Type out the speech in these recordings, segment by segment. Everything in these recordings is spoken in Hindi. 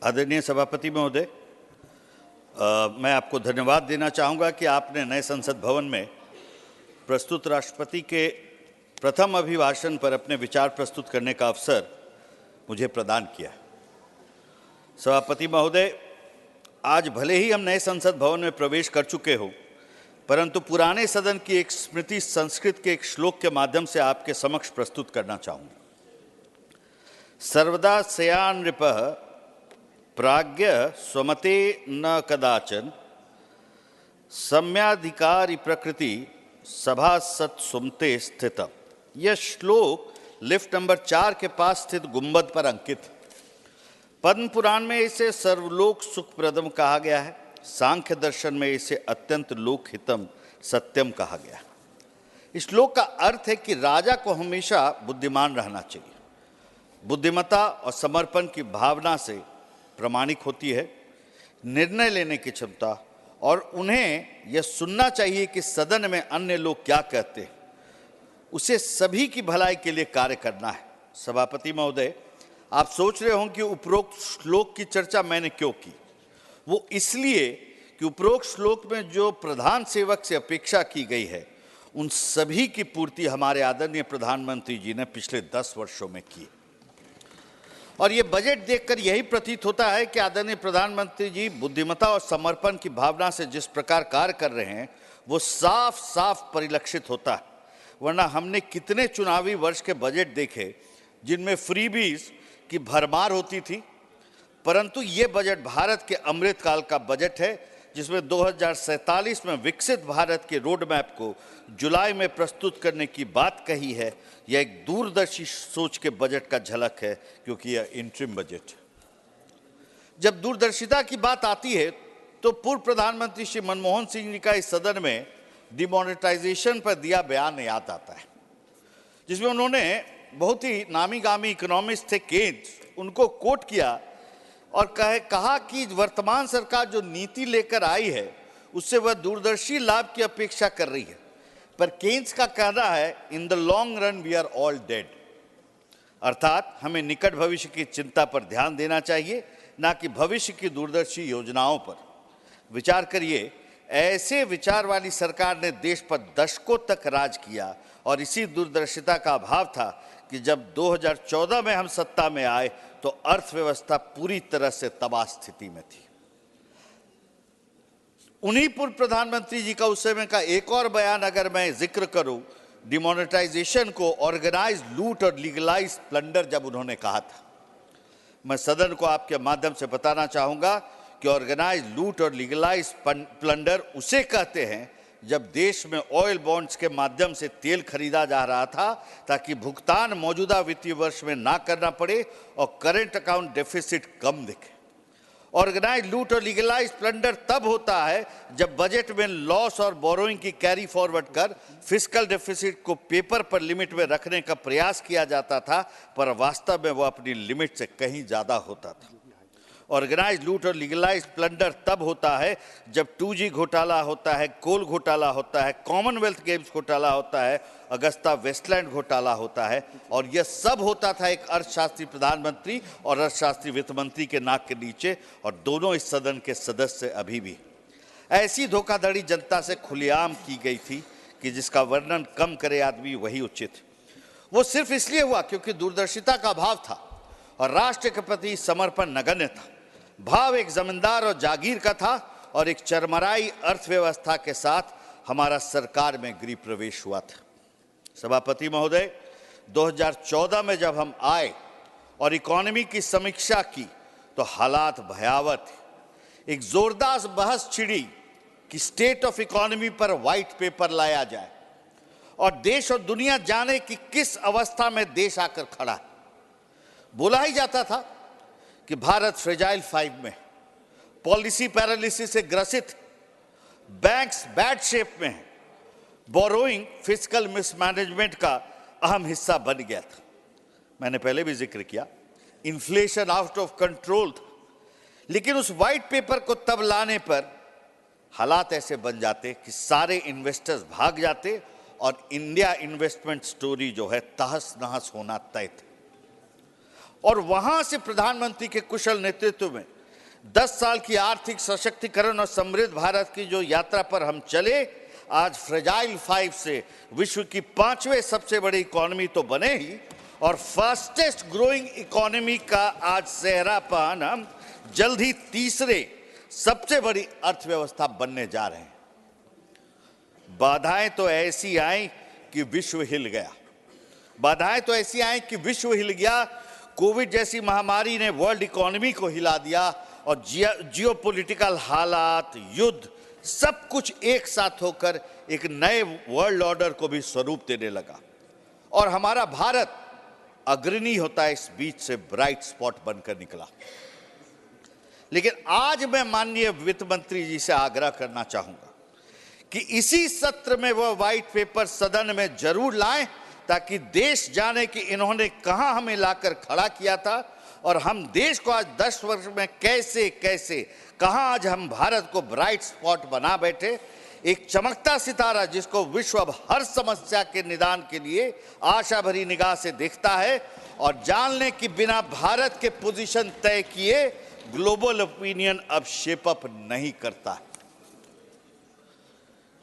आदरणीय सभापति महोदय, मैं आपको धन्यवाद देना चाहूँगा कि आपने नए संसद भवन में प्रस्तुत राष्ट्रपति के प्रथम अभिभाषण पर अपने विचार प्रस्तुत करने का अवसर मुझे प्रदान किया। सभापति महोदय, आज भले ही हम नए संसद भवन में प्रवेश कर चुके हो, परंतु पुराने सदन की एक स्मृति संस्कृत के एक श्लोक के माध्यम से आपके समक्ष प्रस्तुत करना चाहूँगा। सर्वदा स्यान् नृपः प्राज्ञ स्वमते न कदाचन सम्याधिकारी प्रकृति सभासद सुमते स्थित। यह श्लोक लिफ्ट नंबर 4 के पास स्थित गुंबद पर अंकित। पद्म पुराण में इसे सर्वलोक सुखप्रदम कहा गया है। सांख्य दर्शन में इसे अत्यंत लोकहितम सत्यम कहा गया। इस श्लोक का अर्थ है कि राजा को हमेशा बुद्धिमान रहना चाहिए। बुद्धिमत्ता और समर्पण की भावना से प्रमाणिक होती है निर्णय लेने की क्षमता, और उन्हें यह सुनना चाहिए कि सदन में अन्य लोग क्या कहते हैं। उसे सभी की भलाई के लिए कार्य करना है। सभापति महोदय, आप सोच रहे हों कि उपरोक्त श्लोक की चर्चा मैंने क्यों की। वो इसलिए कि उपरोक्त श्लोक में जो प्रधान सेवक से अपेक्षा की गई है, उन सभी की पूर्ति हमारे आदरणीय प्रधानमंत्री जी ने पिछले 10 वर्षों में की। और ये बजट देखकर यही प्रतीत होता है कि आदरणीय प्रधानमंत्री जी बुद्धिमत्ता और समर्पण की भावना से जिस प्रकार कार्य कर रहे हैं, वो साफ साफ परिलक्षित होता है। वरना हमने कितने चुनावी वर्ष के बजट देखे जिनमें फ्रीबीज की भरमार होती थी, परंतु ये बजट भारत के अमृतकाल का बजट है, जिसमें 2047 में विकसित भारत के रोड मैप को जुलाई में प्रस्तुत करने की बात कही है। यह एक दूरदर्शी सोच के बजट का झलक है, क्योंकि यह इंटरिम बजट है। जब दूरदर्शिता की बात आती है तो पूर्व प्रधानमंत्री श्री मनमोहन सिंह जी का इस सदन में डिमोनेटाइजेशन पर दिया बयान याद आता है, जिसमें उन्होंने बहुत ही नामी गामी इकोनॉमिस्ट थे केन्स, उनको कोट किया और कहा कि वर्तमान सरकार जो नीति लेकर आई है उससे वह दूरदर्शी लाभ की अपेक्षा कर रही है। पर केन्स का कहना है, in the long run we are all dead. अर्थात हमें निकट भविष्य की चिंता पर ध्यान देना चाहिए, ना कि भविष्य की दूरदर्शी योजनाओं पर। विचार करिए, ऐसे विचार वाली सरकार ने देश पर दशकों तक राज किया, और इसी दूरदर्शिता का अभाव था कि जब 2014 में हम सत्ता में आए तो अर्थव्यवस्था पूरी तरह से तबाह स्थिति में थी। उन्हीं पूर्व प्रधानमंत्री जी का उस समय का एक और बयान अगर मैं जिक्र करूं, डिमोनेटाइजेशन को ऑर्गेनाइज लूट और लीगलाइज प्लंडर जब उन्होंने कहा था, मैं सदन को आपके माध्यम से बताना चाहूंगा कि ऑर्गेनाइज लूट और लीगलाइज प्लंडर उसे कहते हैं जब देश में ऑयल बॉन्ड्स के माध्यम से तेल खरीदा जा रहा था ताकि भुगतान मौजूदा वित्तीय वर्ष में ना करना पड़े और करंट अकाउंट डेफिसिट कम दिखे। ऑर्गेनाइज लूट और लीगलाइज प्लंडर तब होता है जब बजट में लॉस और बोरोइंग की कैरी फॉरवर्ड कर फिस्कल डेफिसिट को पेपर पर लिमिट में रखने का प्रयास किया जाता था, पर वास्तव में वह अपनी लिमिट से कहीं ज़्यादा होता था। ऑर्गेनाइज लूट और लीगलाइज प्लंडर तब होता है जब 2G घोटाला होता है, कोल घोटाला होता है, कॉमनवेल्थ गेम्स घोटाला होता है, अगस्ता वेस्टलैंड घोटाला होता है, और यह सब होता था एक अर्थशास्त्री प्रधानमंत्री और अर्थशास्त्री वित्त मंत्री के नाक के नीचे, और दोनों इस सदन के सदस्य अभी भी। ऐसी धोखाधड़ी जनता से खुलेआम की गई थी कि जिसका वर्णन कम करे आदमी वही उचित। वो सिर्फ इसलिए हुआ क्योंकि दूरदर्शिता का अभाव था और राष्ट्र के प्रति समर्पण नगण्य था। भाव एक जमींदार और जागीर का था, और एक चरमराई अर्थव्यवस्था के साथ हमारा सरकार में गृह प्रवेश हुआ था। सभापति महोदय, 2014 में जब हम आए और इकोनॉमी की समीक्षा की तो हालात भयावह थे। एक जोरदार बहस छिड़ी कि स्टेट ऑफ इकोनॉमी पर व्हाइट पेपर लाया जाए और देश और दुनिया जाने कि किस अवस्था में देश आकर खड़ा है। बोला ही जाता था कि भारत फ्रेजाइल 5 में, पॉलिसी पैरालिसिस से ग्रसित, बैंक्स बैड शेप में है, बोरोइंग फिस्कल मिसमैनेजमेंट का अहम हिस्सा बन गया था। मैंने पहले भी जिक्र किया, इन्फ्लेशन आउट ऑफ कंट्रोल था। लेकिन उस व्हाइट पेपर को तब लाने पर हालात ऐसे बन जाते कि सारे इन्वेस्टर्स भाग जाते और इंडिया इन्वेस्टमेंट स्टोरी जो है तहस नहस होना तय था। और वहां से प्रधानमंत्री के कुशल नेतृत्व में 10 साल की आर्थिक सशक्तिकरण और समृद्ध भारत की जो यात्रा पर हम चले, आज फ्रेजाइल 5 से विश्व की 5वें सबसे बड़ी इकोनॉमी तो बने ही, और फास्टेस्ट ग्रोइंग इकोनॉमी का आज सेहरा पान हम जल्द ही तीसरे सबसे बड़ी अर्थव्यवस्था बनने जा रहे हैं। बाधाएं तो ऐसी आई कि विश्व हिल गया। बाधाएं तो ऐसी आई कि विश्व हिल गया। कोविड जैसी महामारी ने वर्ल्ड इकोनॉमी को हिला दिया और जियोपॉलिटिकल हालात, युद्ध, सब कुछ एक साथ होकर एक नए वर्ल्ड ऑर्डर को भी स्वरूप देने लगा और हमारा भारत अग्रणी होता है इस बीच से ब्राइट स्पॉट बनकर निकला। लेकिन आज मैं माननीय वित्त मंत्री जी से आग्रह करना चाहूंगा कि इसी सत्र में वह व्हाइट पेपर सदन में जरूर लाएं ताकि देश जाने कि इन्होंने कहां हमें लाकर खड़ा किया था और हम देश को आज 10 वर्ष में कैसे कैसे कहां आज हम भारत को ब्राइट स्पॉट बना बैठे, एक चमकता सितारा जिसको विश्व अब हर समस्या के निदान के लिए आशा भरी निगाह से देखता है और जान लें कि बिना भारत के पोजीशन तय किए ग्लोबल ओपिनियन अब शेप अप नहीं करता।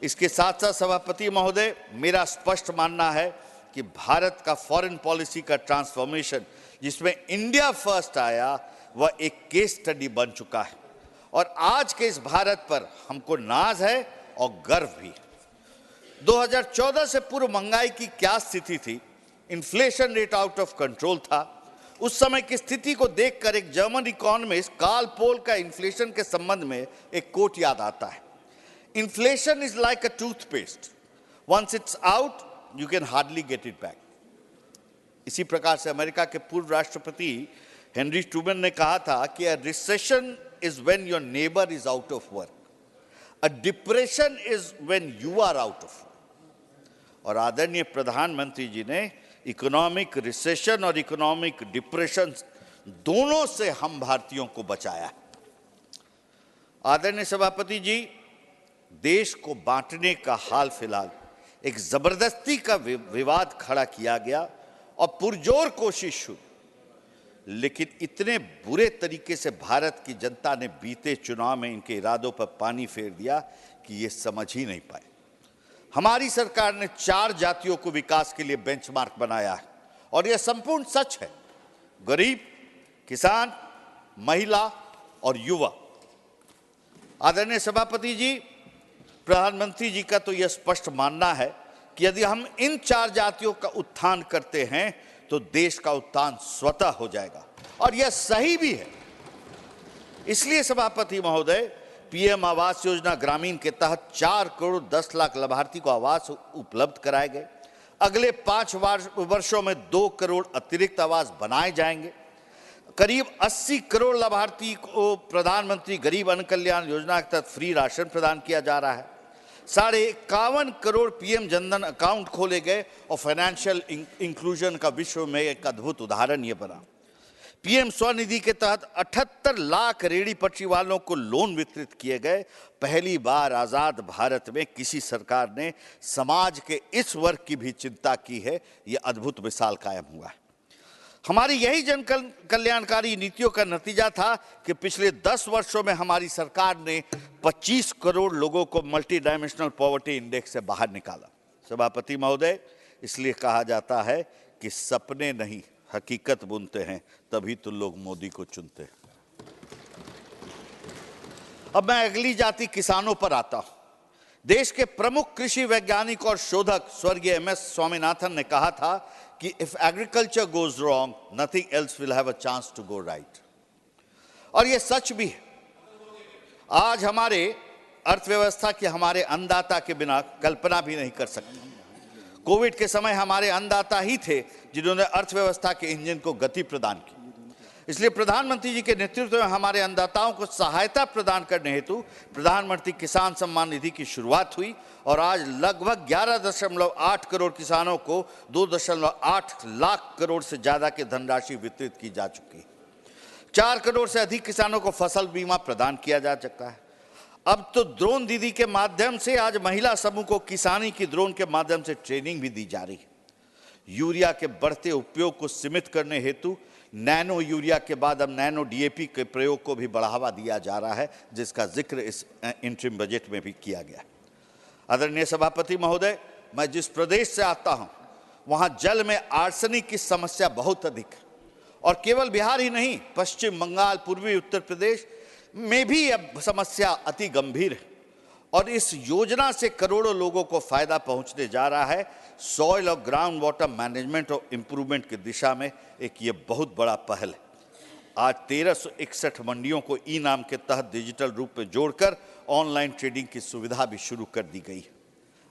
इसके साथ साथ सभापति महोदय, मेरा स्पष्ट मानना है कि भारत का फॉरेन पॉलिसी का ट्रांसफॉर्मेशन जिसमें इंडिया फर्स्ट आया, वह एक केस स्टडी बन चुका है और आज के इस भारत पर हमको नाज है और गर्व भी। 2014 से पूर्व महंगाई की क्या स्थिति थी? Inflation rate out of control था। उस समय की स्थिति को देखकर एक जर्मन इकोनॉमिस्ट कार्ल पोल का इन्फ्लेशन के संबंध में एक कोट याद आता है, inflation is like a toothpaste, once it's out you can hardly get it back. इसी प्रकार से अमेरिका के पूर्व राष्ट्रपति हेनरी ट्रूमैन ने कहा था कि a recession is when your neighbour is out of work, a depression is when you are out of work. और आदरणीय प्रधानमंत्री जी ने इकोनॉमिक रिसेशन और इकोनॉमिक डिप्रेशन दोनों से हम भारतीयों को बचाया। आदरणीय सभापति जी, देश को बांटने का हाल फिलहाल एक जबरदस्ती का विवाद खड़ा किया गया और पुरजोर कोशिश हुई, लेकिन इतने बुरे तरीके से भारत की जनता ने बीते चुनाव में इनके इरादों पर पानी फेर दिया कि ये समझ ही नहीं पाए। हमारी सरकार ने 4 जातियों को विकास के लिए बेंचमार्क बनाया है और यह संपूर्ण सच है, गरीब, किसान, महिला और युवा। आदरणीय सभापति जी, प्रधानमंत्री जी का तो यह स्पष्ट मानना है कि यदि हम इन 4 जातियों का उत्थान करते हैं तो देश का उत्थान स्वतः हो जाएगा और यह सही भी है। इसलिए सभापति महोदय, पीएम आवास योजना ग्रामीण के तहत 4 करोड़ 10 लाख लाभार्थी को आवास उपलब्ध कराए गए। अगले 5 वर्षों में 2 करोड़ अतिरिक्त आवास बनाए जाएंगे। करीब 80 करोड़ लाभार्थी को प्रधानमंत्री गरीब अन्न कल्याण योजना के तहत फ्री राशन प्रदान किया जा रहा है। 51.5 करोड़ पीएम जनधन अकाउंट खोले गए और फाइनेंशियल इंक्लूजन का विश्व में एक अद्भुत उदाहरण ये बना। पीएम स्वनिधि के तहत 78 लाख रेहड़ी पटरी वालों को लोन वितरित किए गए। पहली बार आजाद भारत में किसी सरकार ने समाज के इस वर्ग की भी चिंता की है, यह अद्भुत मिसाल कायम हुआ है। हमारी यही जन कल्याणकारी नीतियों का नतीजा था कि पिछले 10 वर्षों में हमारी सरकार ने 25 करोड़ लोगों को मल्टी डायमेंशनल पॉवर्टी इंडेक्स से बाहर निकाला। सभापति महोदय, इसलिए कहा जाता है कि सपने नहीं हकीकत बुनते हैं, तभी तो लोग मोदी को चुनते हैं। अब मैं अगली जाति किसानों पर आता हूं। देश के प्रमुख कृषि वैज्ञानिक और शोधक स्वर्गीय एम.एस. स्वामीनाथन ने कहा था कि if agriculture goes wrong, nothing else will have a chance to go right. और यह सच भी है। आज हमारे अर्थव्यवस्था की हमारे अन्नदाता के बिना कल्पना भी नहीं कर सकते। कोविड के समय हमारे अन्नदाता ही थे जिन्होंने अर्थव्यवस्था के इंजन को गति प्रदान की। इसलिए प्रधानमंत्री जी के नेतृत्व में हमारे अन्नदाताओं को सहायता प्रदान करने हेतु प्रधानमंत्री किसान सम्मान निधि की शुरुआत हुई और आज लगभग 11.8 करोड़ किसानों को 2.8 लाख करोड़ से ज्यादा की धनराशि वितरित की जा चुकी है। 4 करोड़ से अधिक किसानों को फसल बीमा प्रदान किया जा चुका है। अब तो ड्रोन दीदी के माध्यम से आज महिला समूह को किसानी की ड्रोन के माध्यम से ट्रेनिंग भी दी जा रही है। यूरिया के बढ़ते उपयोग को सीमित करने हेतु नैनो यूरिया के बाद अब नैनो डीएपी के प्रयोग को भी बढ़ावा दिया जा रहा है, जिसका जिक्र इस इंटरिम बजट में भी किया गया है। आदरणीय सभापति महोदय, मैं जिस प्रदेश से आता हूं, वहां जल में आर्सेनिक की समस्या बहुत अधिक है और केवल बिहार ही नहीं, पश्चिम बंगाल, पूर्वी उत्तर प्रदेश में भी अब समस्या अति गंभीर है और इस योजना से करोड़ों लोगों को फायदा पहुंचने जा रहा है। सॉइल और ग्राउंड वाटर मैनेजमेंट और इंप्रूवमेंट की दिशा में एक ये बहुत बड़ा पहल है। आज 1361 मंडियों को ई नाम के तहत डिजिटल रूप में जोड़कर ऑनलाइन ट्रेडिंग की सुविधा भी शुरू कर दी गई है।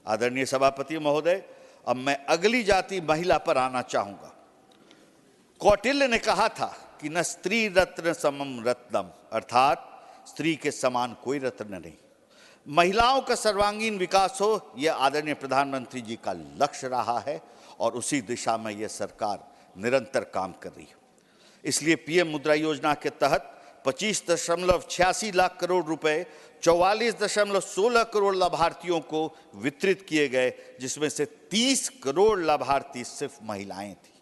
आदरणीय सभापति महोदय, अब मैं अगली जाति महिला पर आना चाहूंगा। कौटिल्य ने कहा था कि न स्त्री रत्न समम रत्नम, अर्थात स्त्री के समान कोई रत्न नहीं। महिलाओं का सर्वांगीण विकास हो, यह आदरणीय प्रधानमंत्री जी का लक्ष्य रहा है और उसी दिशा में यह सरकार निरंतर काम कर रही है। इसलिए पीएम मुद्रा योजना के तहत 25.86 लाख करोड़ रुपए 44.16 करोड़ लाभार्थियों को वितरित किए गए, जिसमें से 30 करोड़ लाभार्थी सिर्फ महिलाएं थी।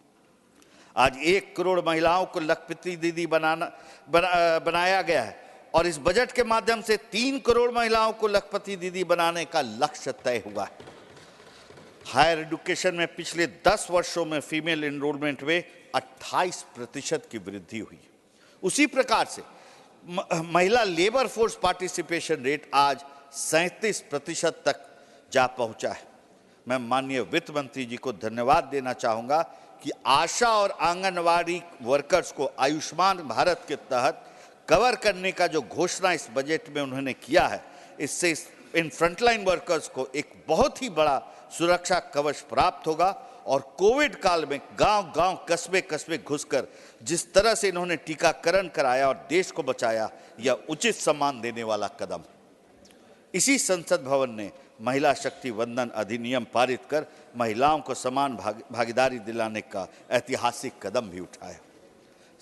आज 1 करोड़ महिलाओं को लखपति दीदी बनाया गया है और इस बजट के माध्यम से 3 करोड़ महिलाओं को लखपति दीदी बनाने का लक्ष्य तय हुआ है। हायर एजुकेशन में पिछले 10 वर्षों में फीमेल एनरोलमेंट में 28% की वृद्धि हुई। उसी प्रकार से महिला लेबर फोर्स पार्टिसिपेशन रेट आज 37% तक जा पहुंचा है। मैं माननीय वित्त मंत्री जी को धन्यवाद देना चाहूंगा कि आशा और आंगनवाड़ी वर्कर्स को आयुष्मान भारत के तहत कवर करने का जो घोषणा इस बजट में उन्होंने किया है, इससे इन फ्रंटलाइन वर्कर्स को एक बहुत ही बड़ा सुरक्षा कवच प्राप्त होगा और कोविड काल में गांव-गांव, कस्बे-कस्बे घुसकर जिस तरह से इन्होंने टीकाकरण कराया और देश को बचाया, यह उचित सम्मान देने वाला कदम। इसी संसद भवन ने महिला शक्ति वंदन अधिनियम पारित कर महिलाओं को समान भागीदारी दिलाने का ऐतिहासिक कदम भी उठाया।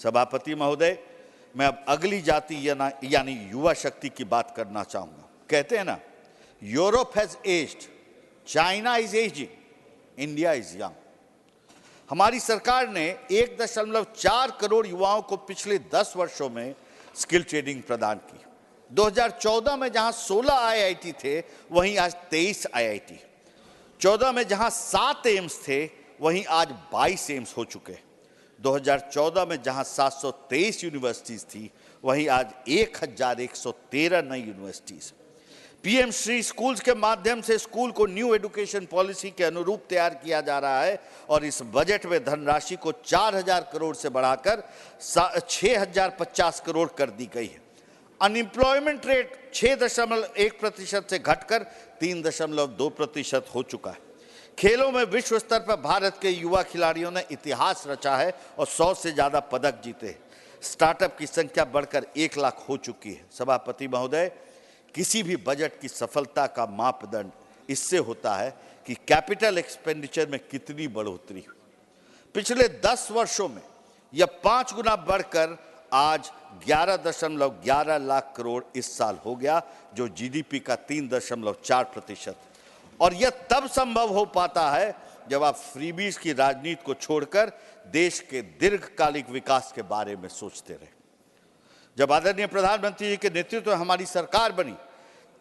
सभापति महोदय, मैं अब अगली जाति यानी युवा शक्ति की बात करना चाहूंगा। कहते हैं ना, Europe has aged, China is ageing, India is young. हमारी सरकार ने 1.4 करोड़ युवाओं को पिछले 10 वर्षों में स्किल ट्रेनिंग प्रदान की। 2014 में जहां 16 आईआईटी थे, वहीं आज 23 आईआईटी। 14 में जहां 7 एम्स थे, वहीं आज 22 एम्स हो चुके। 2014 में जहां 723 यूनिवर्सिटीज थी, वहीं आज 1113 नई यूनिवर्सिटीज। पीएम श्री स्कूल्स के माध्यम से स्कूल को न्यू एजुकेशन पॉलिसी के अनुरूप तैयार किया जा रहा है और इस बजट में धनराशि को 4000 करोड़ से बढ़ाकर 6050 करोड़ कर दी गई है। अनएम्प्लॉयमेंट रेट 6.1% से घटकर 3.2% हो चुका है। खेलों में विश्व स्तर पर भारत के युवा खिलाड़ियों ने इतिहास रचा है और 100 से ज्यादा पदक जीते हैं। स्टार्टअप की संख्या बढ़कर 1 लाख हो चुकी है। सभापति महोदय, किसी भी बजट की सफलता का मापदंड इससे होता है कि कैपिटल एक्सपेंडिचर में कितनी बढ़ोतरी हुई। पिछले 10 वर्षों में यह 5 गुना बढ़कर आज 11.11 लाख करोड़ इस साल हो गया, जो जीडीपी का 3.4%। और यह तब संभव हो पाता है जब आप फ्रीबीज की राजनीति को छोड़कर देश के दीर्घकालिक विकास के बारे में सोचते रहे। जब आदरणीय प्रधानमंत्री जी के नेतृत्व में हमारी सरकार बनी,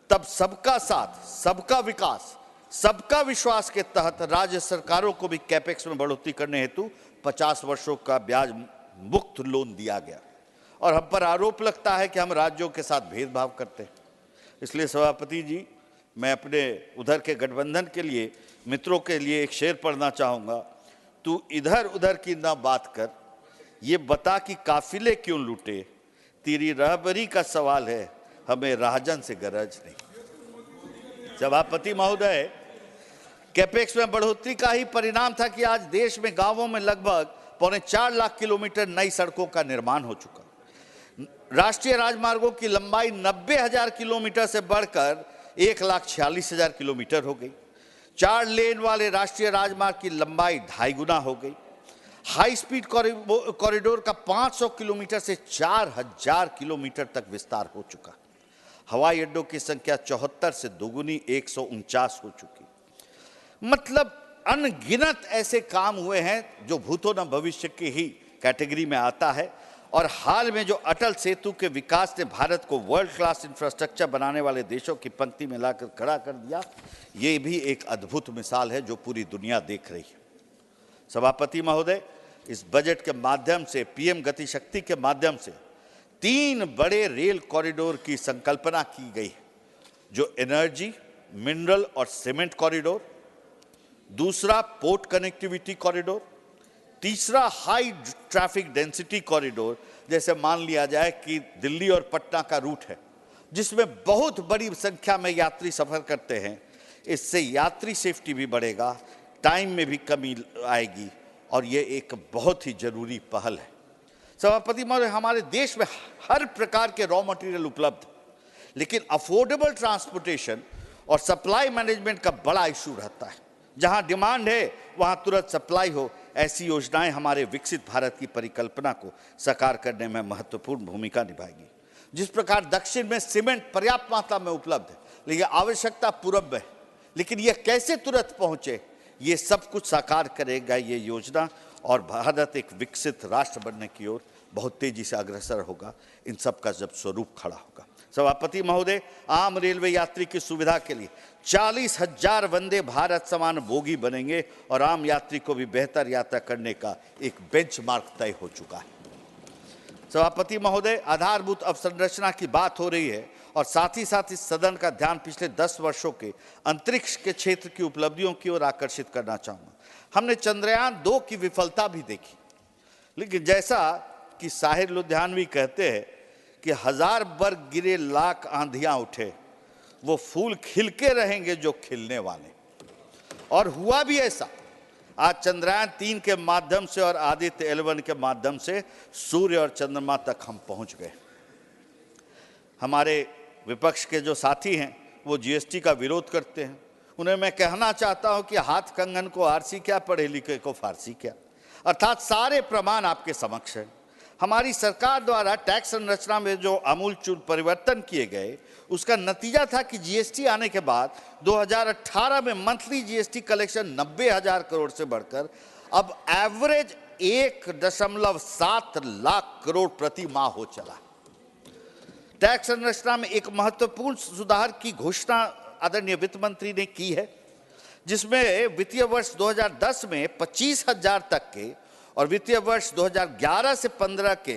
तब सबका साथ, सबका विकास, सबका विश्वास के तहत राज्य सरकारों को भी कैपेक्स में बढ़ोतरी करने हेतु 50 वर्षों का ब्याज मुक्त लोन दिया गया और हम पर आरोप लगता है कि हम राज्यों के साथ भेदभाव करते हैं। इसलिए सभापति जी, मैं अपने उधर के गठबंधन के लिए मित्रों के लिए एक शेर पढ़ना चाहूँगा। तू इधर उधर की ना बात कर, ये बता कि काफिले क्यों लूटे, तेरी रहबरी का सवाल है, हमें राहजन से गरज नहीं। सभापति महोदय, कैपेक्स में बढ़ोतरी का ही परिणाम था कि आज देश में गांवों में लगभग 4.25 लाख किलोमीटर नई सड़कों का निर्माण हो चुका। राष्ट्रीय राजमार्गों की लंबाई 90,000 किलोमीटर से बढ़कर 1,46,000 किलोमीटर हो गई। 4 लेन वाले राष्ट्रीय राजमार्ग की लंबाई 2.5 गुना हो गई। हाई स्पीड कॉरिडोर का 500 किलोमीटर से 4,000 किलोमीटर तक विस्तार हो चुका। हवाई अड्डों की संख्या 74 से दोगुनी 149 हो चुकी। मतलब अनगिनत ऐसे काम हुए हैं जो भूतो न भविष्य के ही कैटेगरी में आता है। और हाल में जो अटल सेतु के विकास ने भारत को वर्ल्ड क्लास इंफ्रास्ट्रक्चर बनाने वाले देशों की पंक्ति में लाकर खड़ा कर दिया, ये भी एक अद्भुत मिसाल है जो पूरी दुनिया देख रही है। सभापति महोदय, इस बजट के माध्यम से पीएम गति शक्ति के माध्यम से 3 बड़े रेल कॉरिडोर की संकल्पना की गई है, जो एनर्जी, मिनरल और सीमेंट कॉरिडोर, दूसरा पोर्ट कनेक्टिविटी कॉरिडोर, तीसरा हाई ट्रैफिक डेंसिटी कॉरिडोर। जैसे मान लिया जाए कि दिल्ली और पटना का रूट है जिसमें बहुत बड़ी संख्या में यात्री सफर करते हैं, इससे यात्री सेफ्टी भी बढ़ेगा, टाइम में भी कमी आएगी और ये एक बहुत ही जरूरी पहल है। सभापति महोदय, हमारे देश में हर प्रकार के रॉ मटेरियल उपलब्ध है, लेकिन अफोर्डेबल ट्रांसपोर्टेशन और सप्लाई मैनेजमेंट का बड़ा इशू रहता है। जहां डिमांड है वहां तुरंत सप्लाई हो, ऐसी योजनाएं हमारे विकसित भारत की परिकल्पना को साकार करने में महत्वपूर्ण भूमिका निभाएगी। जिस प्रकार दक्षिण में सीमेंट पर्याप्त मात्रा में उपलब्ध है, लेकिन आवश्यकता पूरब में है, लेकिन यह कैसे तुरंत पहुंचे, ये सब कुछ साकार करेगा ये योजना और भारत एक विकसित राष्ट्र बनने की ओर बहुत तेजी से अग्रसर होगा। इन सब का जब स्वरूप खड़ा होगा। सभापति महोदय, आम रेलवे यात्री की सुविधा के लिए 40,000 वंदे भारत समान बोगी बनेंगे और आम यात्री को भी बेहतर यात्रा करने का एक बेंचमार्क तय हो चुका है। सभापति महोदय, आधारभूत अवसंरचना की बात हो रही है और साथ ही साथ इस सदन का ध्यान पिछले 10 वर्षों के अंतरिक्ष के क्षेत्र की उपलब्धियों की ओर आकर्षित करना चाहूँगा। हमने चंद्रयान 2 की विफलता भी देखी, लेकिन जैसा कि साहिर लुधियानवी कहते हैं कि 1000 बर्ग गिरे लाख आंधियां उठे, वो फूल खिल के रहेंगे जो खिलने वाले। और हुआ भी ऐसा। आज चंद्रयान 3 के माध्यम से और आदित्य L1 के माध्यम से सूर्य और चंद्रमा तक हम पहुंच गए। हमारे विपक्ष के जो साथी हैं वो जीएसटी का विरोध करते हैं। उन्हें मैं कहना चाहता हूं कि हाथ कंगन को आरसी क्या, पढ़े लिखे को फारसी क्या। अर्थात सारे प्रमाण आपके समक्ष हैं। हमारी सरकार द्वारा टैक्स संरचना में जो आमूलचूल परिवर्तन किए गए, उसका नतीजा था कि जीएसटी आने के बाद 2018 में मंथली जीएसटी कलेक्शन 90,000 करोड़ से बढ़कर अब एवरेज 1.7 लाख करोड़ प्रति माह हो चला। टैक्स संरचना में एक महत्वपूर्ण सुधार की घोषणा आदरणीय वित्त मंत्री ने की है, जिसमें वित्तीय वर्ष 2010 में 25,000 तक के और वित्तीय वर्ष 2011 से 15 के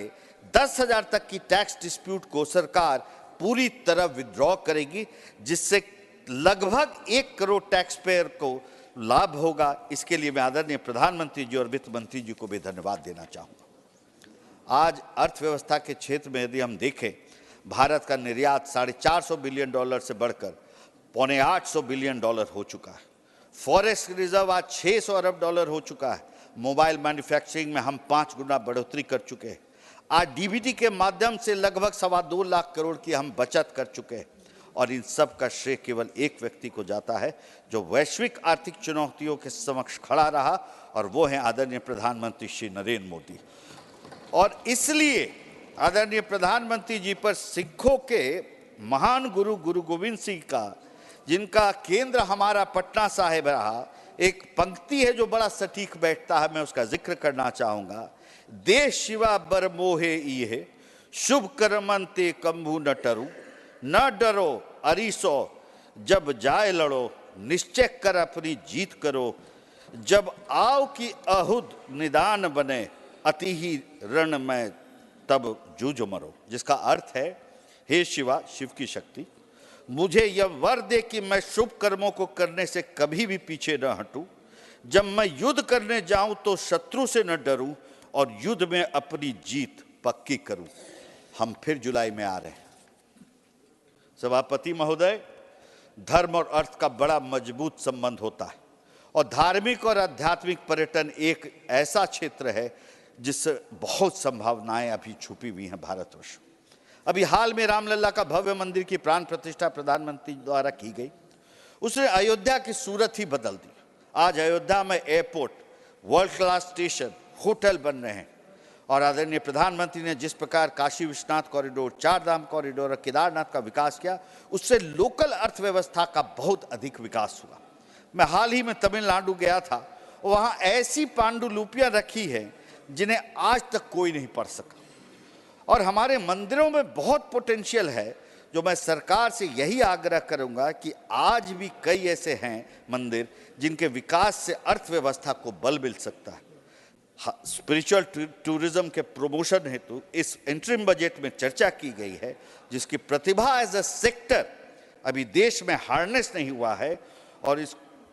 10,000 तक की टैक्स डिस्प्यूट को सरकार पूरी तरह विड्रॉ करेगी, जिससे लगभग 1 करोड़ टैक्स पेयर को लाभ होगा। इसके लिए मैं आदरणीय प्रधानमंत्री जी और वित्त मंत्री जी को भी धन्यवाद देना चाहूँगा। आज अर्थव्यवस्था के क्षेत्र में यदि हम देखें, भारत का निर्यात $450 बिलियन से बढ़कर $750 बिलियन हो चुका है। फॉरेक्स रिजर्व आज $600 अरब हो चुका है। मोबाइल मैन्युफैक्चरिंग में हम 5 गुना बढ़ोतरी कर चुके हैं। आज डीबीटी के माध्यम से लगभग 2.25 लाख करोड़ की हम बचत कर चुके हैं। और इन सब का श्रेय केवल एक व्यक्ति को जाता है जो वैश्विक आर्थिक चुनौतियों के समक्ष खड़ा रहा, और वो है आदरणीय प्रधानमंत्री श्री नरेंद्र मोदी। और इसलिए आदरणीय प्रधानमंत्री जी पर सिखों के महान गुरु गुरु गोविंद सिंह का, जिनका केंद्र हमारा पटना साहिब रहा, एक पंक्ति है जो बड़ा सटीक बैठता है, मैं उसका जिक्र करना चाहूँगा। देश शिवा बर मोहे इहे, शुभ कर्मंते कंभू न टरू, न डरो अरीसो, जब जाए लड़ो, निश्चय कर अपनी जीत करो, जब आओ की अहुद निदान बने, अति ही रण में तब जूझ मरो। जिसका अर्थ है, हे शिवा, शिव की शक्ति, मुझे यह वर दे कि मैं शुभ कर्मों को करने से कभी भी पीछे न हटूं। जब मैं युद्ध करने जाऊं तो शत्रु से न डरूं और युद्ध में अपनी जीत पक्की करूं। हम फिर जुलाई में आ रहे हैं। सभापति महोदय, धर्म और अर्थ का बड़ा मजबूत संबंध होता है और धार्मिक और आध्यात्मिक पर्यटन एक ऐसा क्षेत्र है जिससे बहुत संभावनाएं अभी छुपी हुई हैं भारतवर्ष। अभी हाल में रामलला का भव्य मंदिर की प्राण प्रतिष्ठा प्रधानमंत्री द्वारा की गई। उसने अयोध्या की सूरत ही बदल दी। आज अयोध्या में airport, world class station, hotel बन रहे हैं। और आदरणीय प्रधानमंत्री ने जिस प्रकार काशी विश्वनाथ कॉरिडोर, 4 धाम कॉरिडोर और केदारनाथ का विकास किया, उससे लोकल अर्थव्यवस्था का बहुत अधिक विकास हुआ। मैं हाल ही में तमिलनाडु गया था, वहाँ ऐसी पांडुलिपियाँ रखी हैं जिन्हें आज तक कोई नहीं पढ़ सका। और हमारे मंदिरों में बहुत पोटेंशियल है, जो मैं सरकार से यही आग्रह करूंगा कि आज भी कई ऐसे हैं मंदिर जिनके विकास से अर्थव्यवस्था को बल मिल सकता है। स्पिरिचुअल टूरिज्म के प्रमोशन हेतु इस इंटरिम बजट में चर्चा की गई है, जिसकी प्रतिभा एज अ सेक्टर अभी देश में हार्नेस नहीं हुआ है, और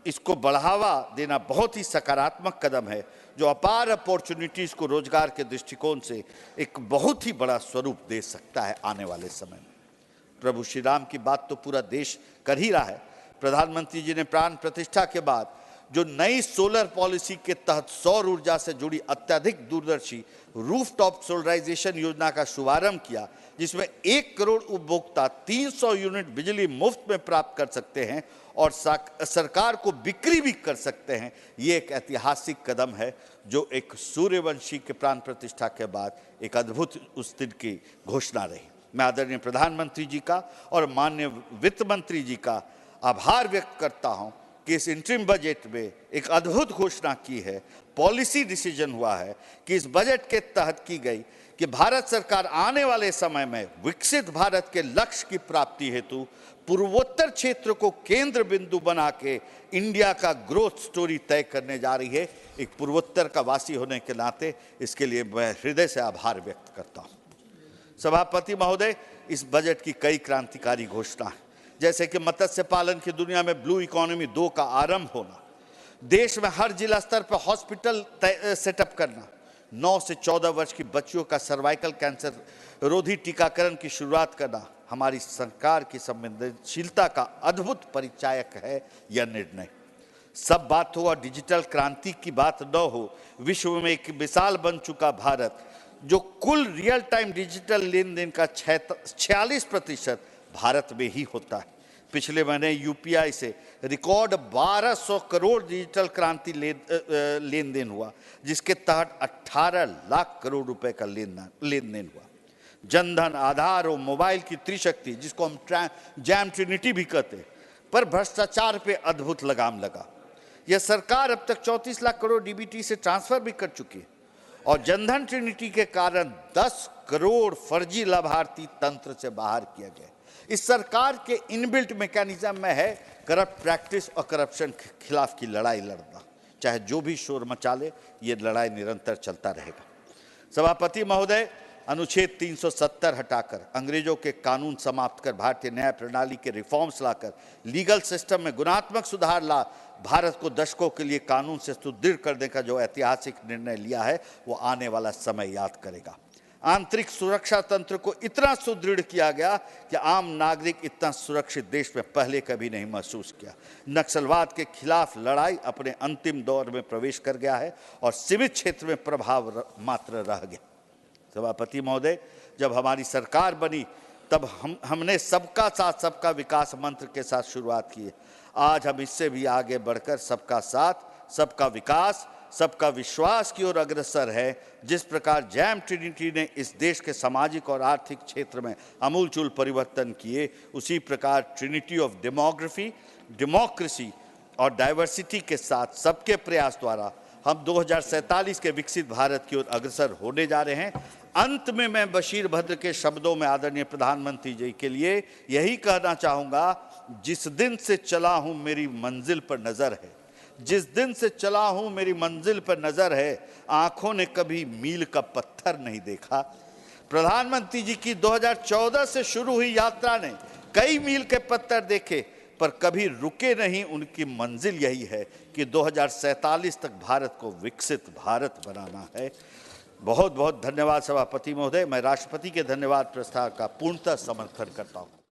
इसको बढ़ावा देना बहुत ही सकारात्मक कदम है, जो अपार अपॉर्चुनिटीज को रोजगार के दृष्टिकोण से एक बहुत ही बड़ा स्वरूप दे सकता है आने वाले समय में। प्रभु श्री राम की बात तो पूरा देश कर ही रहा है। प्रधानमंत्री जी ने प्राण प्रतिष्ठा के बाद जो नई सोलर पॉलिसी के तहत सौर ऊर्जा से जुड़ी अत्यधिक दूरदर्शी रूफटॉप सोलराइजेशन योजना का शुभारंभ किया, जिसमें 1 करोड़ उपभोक्ता 300 यूनिट बिजली मुफ्त में प्राप्त कर सकते हैं और सरकार को बिक्री भी कर सकते हैं। ये एक ऐतिहासिक कदम है, जो एक सूर्यवंशी के प्राण प्रतिष्ठा के बाद एक अद्भुत उस दिन की घोषणा रही। मैं आदरणीय प्रधानमंत्री जी का और माननीय वित्त मंत्री जी का आभार व्यक्त करता हूं कि इस इंटरिम बजट में एक अद्भुत घोषणा की है, पॉलिसी डिसीजन हुआ है कि इस बजट के तहत की गई कि भारत सरकार आने वाले समय में विकसित भारत के लक्ष्य की प्राप्ति हेतु पूर्वोत्तर क्षेत्र को केंद्र बिंदु बना के इंडिया का ग्रोथ स्टोरी तय करने जा रही है। एक पूर्वोत्तर का वासी होने के नाते इसके लिए मैं हृदय से आभार व्यक्त करता हूँ। सभापति महोदय, इस बजट की कई क्रांतिकारी घोषणा है, जैसे कि मत्स्य पालन की दुनिया में ब्लू इकोनॉमी 2 का आरंभ होना, देश में हर जिला स्तर पर हॉस्पिटल सेटअप करना, 9 से 14 वर्ष की बच्चियों का सर्वाइकल कैंसर रोधी टीकाकरण की शुरुआत करना हमारी सरकार की संवेदनशीलता का अद्भुत परिचायक है यह निर्णय। सब बात हो और डिजिटल क्रांति की बात न हो, विश्व में एक मिसाल बन चुका भारत, जो कुल रियल टाइम डिजिटल लेन देन का 46% भारत में ही होता है। पिछले महीने यूपीआई से रिकॉर्ड 1200 करोड़ डिजिटल क्रांति लेन देन हुआ, जिसके तहत 18 लाख करोड़ रुपए का लेन देन हुआ। जनधन, आधार और मोबाइल की त्रिशक्ति, जिसको हम जैम ट्रिनिटी भी कहते हैं, पर भ्रष्टाचार पे अद्भुत लगाम लगा। यह सरकार अब तक 34 लाख करोड़ डीबीटी से ट्रांसफर भी कर चुकी है, और जनधन ट्रिनिटी के कारण 10 करोड़ फर्जी लाभार्थी तंत्र से बाहर किया गया। इस सरकार के इनबिल्ट मैकेनिज्म में है करप्ट प्रैक्टिस और करप्शन के खिलाफ की लड़ाई लड़ना, चाहे जो भी शोर मचा ले, ये लड़ाई निरंतर चलता रहेगा। सभापति महोदय, अनुच्छेद 370 हटाकर अंग्रेजों के कानून समाप्त कर भारतीय न्याय प्रणाली के रिफॉर्म्स लाकर लीगल सिस्टम में गुणात्मक सुधार ला भारत को दशकों के लिए कानून से सुदृढ़ करने का जो ऐतिहासिक निर्णय लिया है, वो आने वाला समय याद करेगा। आंतरिक सुरक्षा तंत्र को इतना सुदृढ़ किया गया कि आम नागरिक इतना सुरक्षित देश में पहले कभी नहीं महसूस किया। नक्सलवाद के खिलाफ लड़ाई अपने अंतिम दौर में प्रवेश कर गया है और सीमित क्षेत्र में प्रभाव मात्र रह गया। सभापति महोदय, जब हमारी सरकार बनी तब हमने सबका साथ सबका विकास मंत्र के साथ शुरुआत की है। आज हम इससे भी आगे बढ़कर सबका साथ सबका विकास सबका विश्वास की ओर अग्रसर है। जिस प्रकार जैम ट्रिनिटी ने इस देश के सामाजिक और आर्थिक क्षेत्र में आमूलचूल परिवर्तन किए, उसी प्रकार ट्रिनिटी ऑफ डेमोक्रेसी और डाइवर्सिटी के साथ सबके प्रयास द्वारा हम 2047 के विकसित भारत की ओर अग्रसर होने जा रहे हैं। अंत में मैं बशीर भद्र के शब्दों में आदरणीय प्रधानमंत्री जी के लिए यही कहना चाहूँगा, जिस दिन से चला हूँ मेरी मंजिल पर नज़र है, जिस दिन से चला हूँ मेरी मंजिल पर नज़र है, आँखों ने कभी मील का पत्थर नहीं देखा। प्रधानमंत्री जी की 2014 से शुरू हुई यात्रा ने कई मील के पत्थर देखे, पर कभी रुके नहीं। उनकी मंजिल यही है कि 2047 तक भारत को विकसित भारत बनाना है। बहुत बहुत धन्यवाद सभापति महोदय। मैं राष्ट्रपति के धन्यवाद प्रस्ताव का पूर्णतः समर्थन करता हूँ।